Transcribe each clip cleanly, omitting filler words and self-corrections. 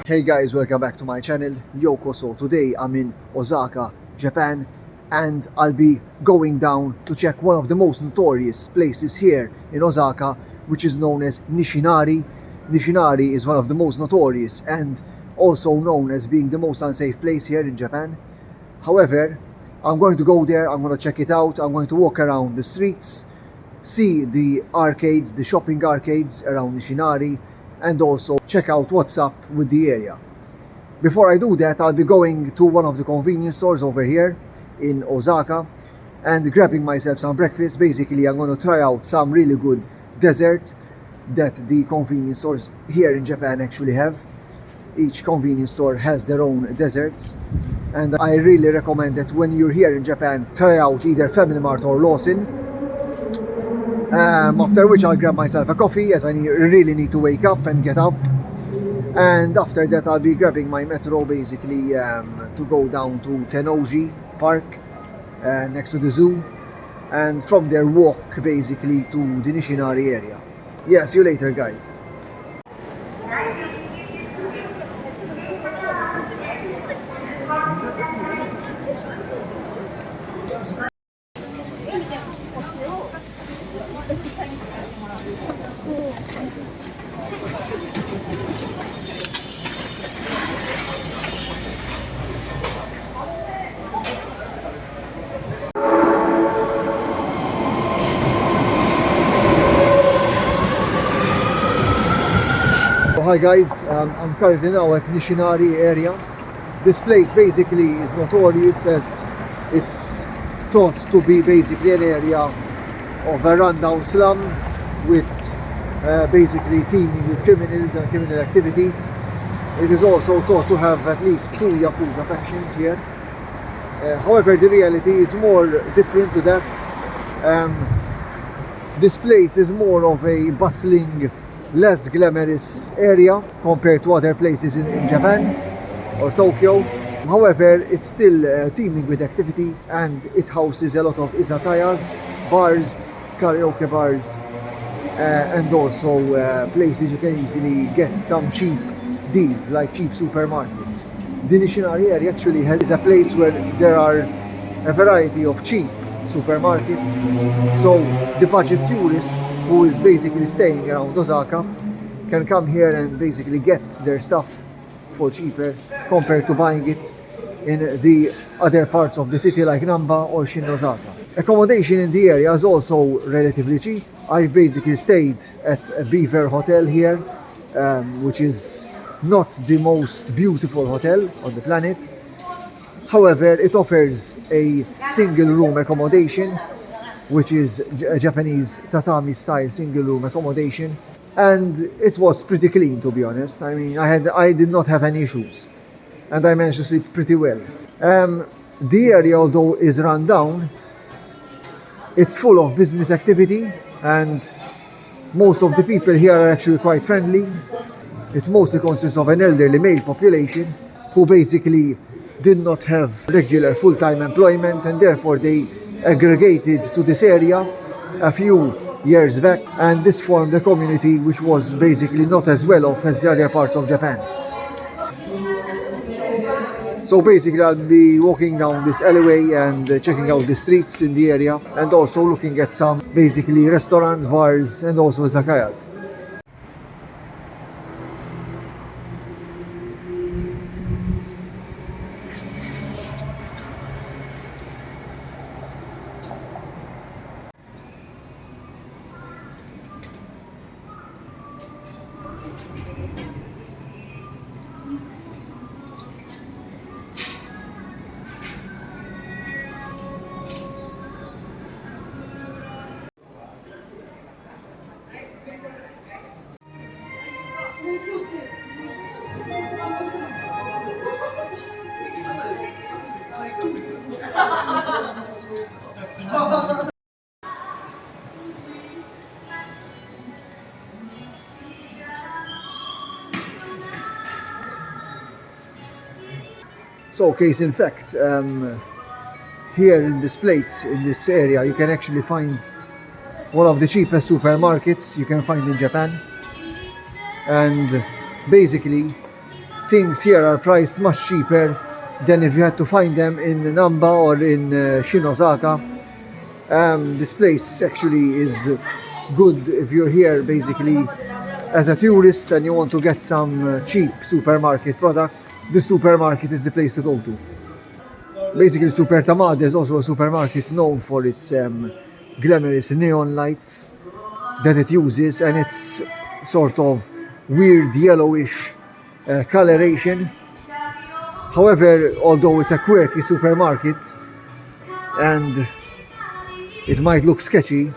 Hey guys, welcome back to my channel, Yoko. So today I'm in Osaka, Japan, and I'll be going down to check one of the most notorious places here in Osaka, which is known as Nishinari. Nishinari is one of the most notorious and also known as being the most unsafe place here in Japan. However, I'm going to go there, I'm going to check it out, I'm going to walk around the streets, see the arcades, the shopping arcades around Nishinari, and also check out what's up with the area. Before I do that, I'll be going to one of the convenience stores over here in Osaka and grabbing myself some breakfast. Basically, I'm going to try out some really good dessert that the convenience stores here in Japan actually have. Each convenience store has their own desserts, and I really recommend that when you're here in Japan, try out either Family Mart or Lawson. After which I'll grab myself a coffee, as I really need to wake up and get up. And after that I'll be grabbing my metro basically to go down to Tennoji Park next to the zoo, and from there walk basically to the Nishinari area. Yeah, see you later guys. Hi guys, I'm currently now at Nishinari area. This place basically is notorious as it's thought to be basically an area of a rundown slum with basically teeming with criminals and criminal activity. It is also thought to have at least 2 Yakuza factions here. However, the reality is more different to that. This place is more of a bustling, less glamorous area compared to other places in Japan or Tokyo. However, it's still teeming with activity, and it houses a lot of izakayas, bars, karaoke bars, and also places you can easily get some cheap deals, like cheap supermarkets. The Nishinari area actually is a place where there are a variety of cheap supermarkets, so the budget tourist who is basically staying around Osaka can come here and basically get their stuff for cheaper compared to buying it in the other parts of the city like Namba or Shin-Osaka. Accommodation in the area is also relatively cheap. I've basically stayed at a Beaver Hotel here, which is not the most beautiful hotel on the planet. However, it offers a single room accommodation, which is a Japanese tatami style single room accommodation, and it was pretty clean, to be honest. I mean, I did not have any issues, and I managed to sleep pretty well. The area, although is run down, it's full of business activity, and most of the people here are actually quite friendly. It mostly consists of an elderly male population who basically did not have regular full-time employment, and therefore they aggregated to this area a few years back, and this formed a community which was basically not as well off as the other parts of Japan. So basically I'll be walking down this alleyway and checking out the streets in the area, and also looking at some basically restaurants, bars, and also izakayas. So, case in fact, here in this place, in this area, you can actually find one of the cheapest supermarkets you can find in Japan. And basically, things here are priced much cheaper than if you had to find them in Namba or in Osaka. This place actually is good if you're here basically as a tourist and you want to get some cheap supermarket products. This supermarket is the place to go to. Basically, Super Tamade is also a supermarket known for its glamorous neon lights that it uses, and its sort of weird yellowish coloration. However, although it's a quirky supermarket and it might look sketchy,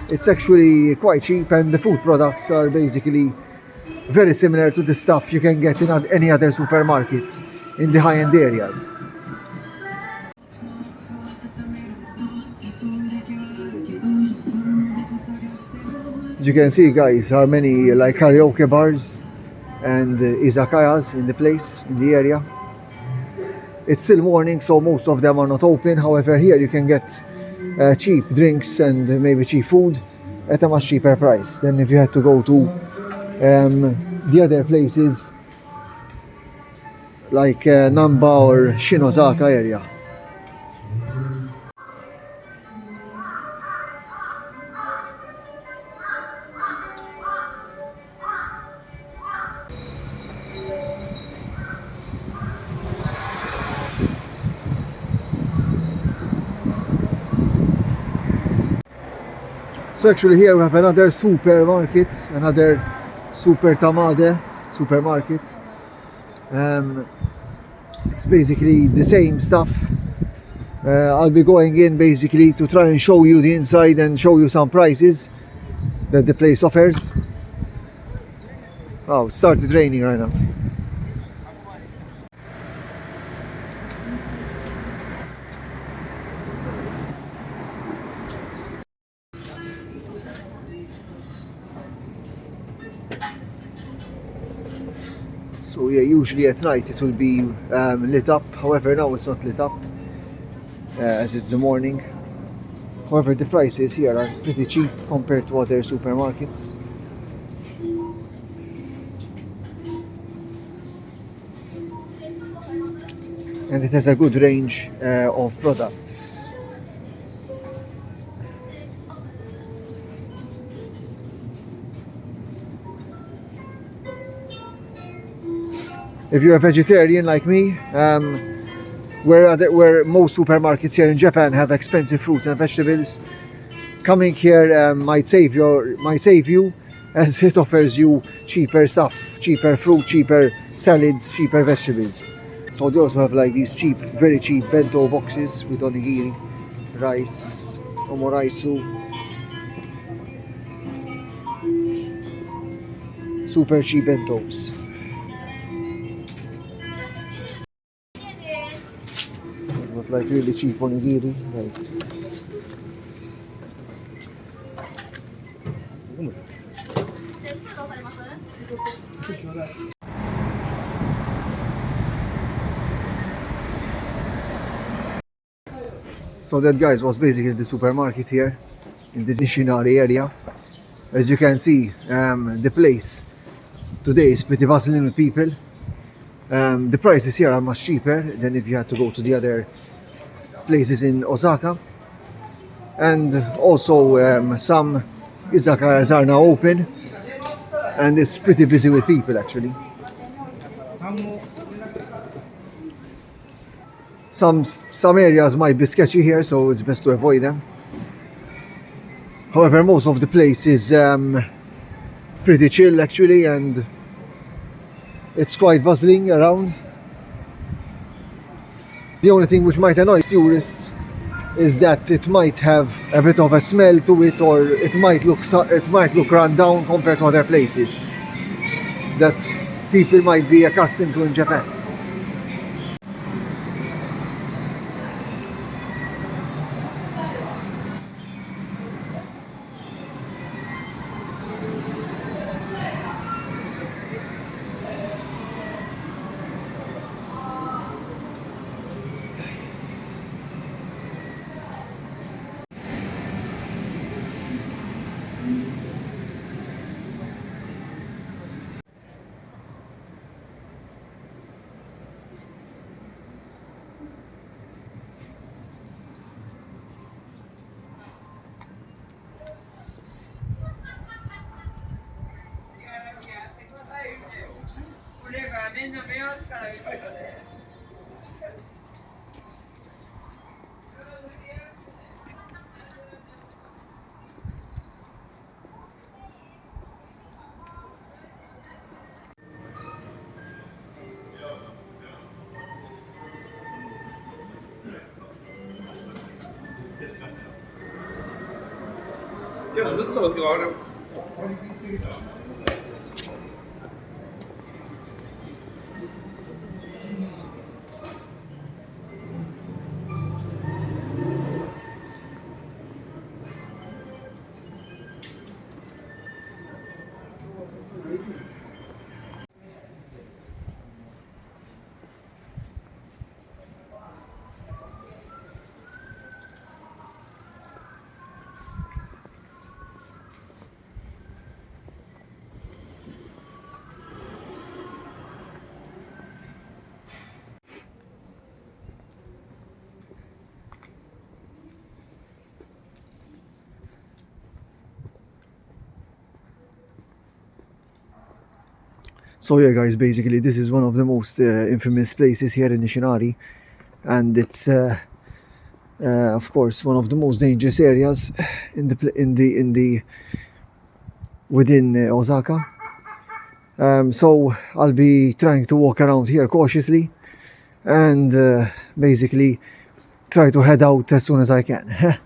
it's actually quite cheap, and the food products are basically very similar to the stuff you can get in any other supermarket in the high-end areas. As you can see, guys, there are many like karaoke bars and izakayas in the place, in the area. It's still morning, so most of them are not open. However, here you can get cheap drinks and maybe cheap food at a much cheaper price than if you had to go to the other places like Namba or Osaka area. So actually here we have another supermarket, another Super Tamade supermarket. It's basically the same stuff. I'll be going in basically to try and show you the inside and show you some prices that the place offers. Oh, it started raining right now. So yeah, usually at night it will be lit up. However, now it's not lit up as it's the morning. However, the prices here are pretty cheap compared to other supermarkets. And it has a good range of products. If you're a vegetarian like me, where most supermarkets here in Japan have expensive fruits and vegetables, coming here might save you, as it offers you cheaper stuff, cheaper fruit, cheaper salads, cheaper vegetables. So they also have like these cheap, very cheap bento boxes with onigiri, rice, omoraisu, super cheap bentos. Not like really cheap onigiri, like. So that, guys, was basically the supermarket here in the Nishinari area. As you can see, the place today is pretty bustling with people. The prices here are much cheaper than if you had to go to the other places in Osaka. And also some izakayas are now open, and it's pretty busy with people actually. Some areas might be sketchy here, so it's best to avoid them. However, most of the place is pretty chill actually, and it's quite bustling around. The only thing which might annoy tourists is that it might have a bit of a smell to it, or it might look run down compared to other places that people might be accustomed to in Japan. でもずっとあれ。So yeah guys, basically this is one of the most infamous places here in Nishinari, and it's of course one of the most dangerous areas within Osaka. So I'll be trying to walk around here cautiously and basically try to head out as soon as I can.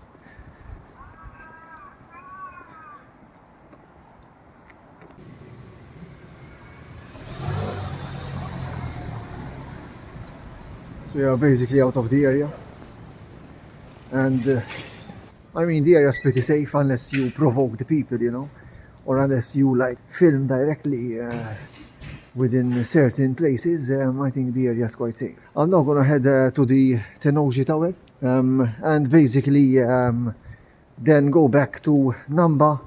So we are basically out of the area, and I mean the area is pretty safe unless you provoke the people, you know, or unless you like film directly within certain places. I think the area is quite safe. I'm now gonna head to the Tennoji Tower and basically then go back to Namba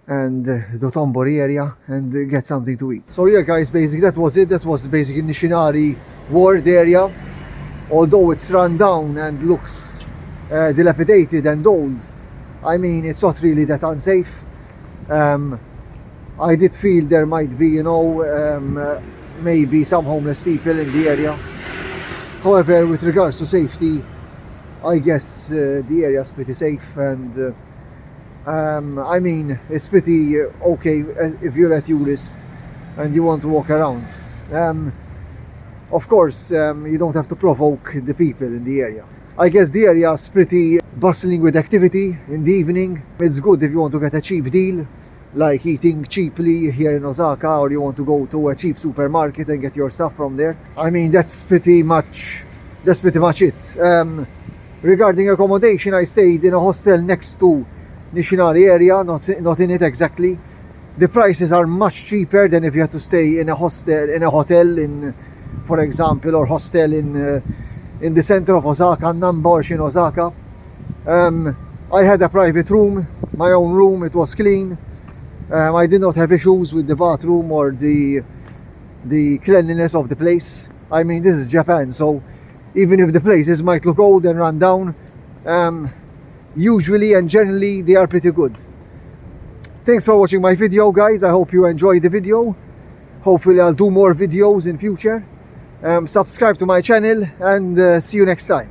and the Tombori area and get something to eat. So yeah guys, basically that was it. That was basically Nishinari ward area. Although it's run down and looks dilapidated and old, I mean it's not really that unsafe. I did feel there might be, you know, maybe some homeless people in the area. However, with regards to safety, I guess the area is pretty safe, and I mean it's pretty okay if you're a tourist and you want to walk around. Of course, you don't have to provoke the people in the area. I guess the area is pretty bustling with activity in the evening. It's good if you want to get a cheap deal, like eating cheaply here in Osaka, or you want to go to a cheap supermarket and get your stuff from there. I mean, that's pretty much it. Regarding accommodation, I stayed in a hostel next to Nishinari area, not in it exactly. The prices are much cheaper than if you had to stay in a hotel in, for example, or hostel in the center of Osaka, Namba or Shin Osaka. I had a private room, my own room. It was clean. I did not have issues with the bathroom or the cleanliness of the place. I mean, this is Japan, so even if the places might look old and run down, usually and generally they are pretty good. Thanks for watching my video, guys. I hope you enjoyed the video. Hopefully I'll do more videos in future. Subscribe to my channel and see you next time.